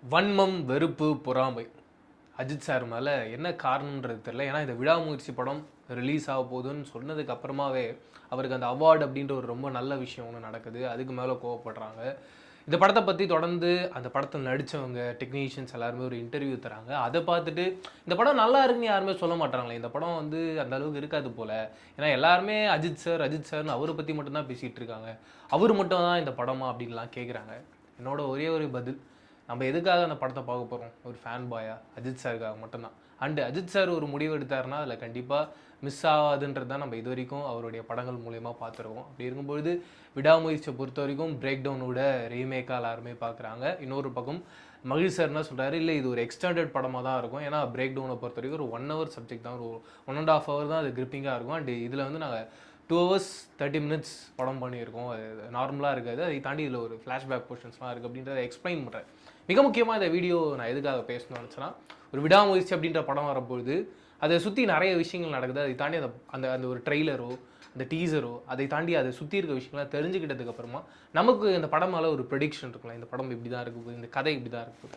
வன்மம், வெறுப்பு, பொறாமை. அஜித் சார் மேல என்ன காரணம்ன்றது தெரியல. ஏன்னா இந்த விடாமுயற்சி படம் ரிலீஸ் ஆக போகுதுன்னு சொன்னதுக்கு அப்புறமாவே அவருக்கு அந்த அவார்டு அப்படின்ற ஒரு ரொம்ப நல்ல விஷயம் ஒன்று நடக்குது. அதுக்கு மேலே கோவப்படுறாங்க. இந்த படத்தை பற்றி தொடர்ந்து அந்த படத்தில் நடித்தவங்க டெக்னீஷியன்ஸ் எல்லாருமே ஒரு இன்டர்வியூ தராங்க. அதை பார்த்துட்டு இந்த படம் நல்லா இருக்குன்னு யாருமே சொல்ல மாட்டாங்களே, இந்த படம் வந்து அந்த அளவுக்கு இருக்காது போல. ஏன்னா எல்லாருமே அஜித் சார் அஜித் சார்னு அவரை பற்றி மட்டும்தான் பேசிகிட்டு இருக்காங்க. அவர் மட்டும் தான் இந்த படமா அப்படின்லாம் கேட்குறாங்க. என்னோட ஒரே ஒரு பதில், நம்ம எதுக்காக அந்த படத்தை பார்க்க போகிறோம்? ஒரு ஃபேன் பாயா அஜித் சாருக்காக மட்டும்தான். அண்டு அஜித் சார் ஒரு முடிவு எடுத்தாருன்னா அதில் கண்டிப்பாக மிஸ் ஆகாதுன்றது தான் நம்ம இது வரைக்கும் அவருடைய படங்கள் மூலயமா பார்த்துருக்கோம். அப்படி இருக்கும்பொழுது விடாமுயற்சியை பொறுத்த வரைக்கும் பிரேக் டவுனோட ரீமேக்காக எல்லாருமே பார்க்குறாங்க. இன்னொரு பக்கம் மகிழ் சார் என்ன சொல்கிறாரு, இல்லை இது ஒரு எக்ஸ்டெண்டட் படமாக தான் இருக்கும். ஏன்னா பிரேக் டவுனை பொறுத்த வரைக்கும் ஒரு 1 hour சப்ஜெக்ட் தான், ஒரு 1.5 hour தான் அது கிரிப்பிங்காக இருக்கும். அண்ட் இதில் வந்து நாங்கள் 2 hours 30 minutes படம் பண்ணியிருக்கோம். அது நார்மலாக இருக்காது. அதை தாண்டி இதில் ஒரு ஃப்ளாஷ்பேக் போர்ஷன்ஸ்லாம் இருக்குது அப்படின்றத எக்ஸ்பிளைன் பண்ணுறேன். மிக முக்கியமாக இந்த வீடியோ நான் எதுக்காக பேசணும்னு நினச்சேன்னா, ஒரு விடாமுயற்சி அப்படின்ற படம் வரும்பொழுது அதை சுற்றி நிறைய விஷயங்கள் நடக்குது. அதை தாண்டி அந்த அந்த அந்த ஒரு ட்ரெய்லரோ அந்த டீசரோ அதை தாண்டி அதை சுற்றி இருக்க விஷயங்கள்லாம் தெரிஞ்சுக்கிட்டதுக்கு அப்புறமா நமக்கு இந்த படம் மேலே ஒரு ப்ரெடிக்ஷன் இருக்கலாம். இந்த படம் இப்படி தான் இருக்குது, இந்த கதை இப்படி தான் இருக்குது.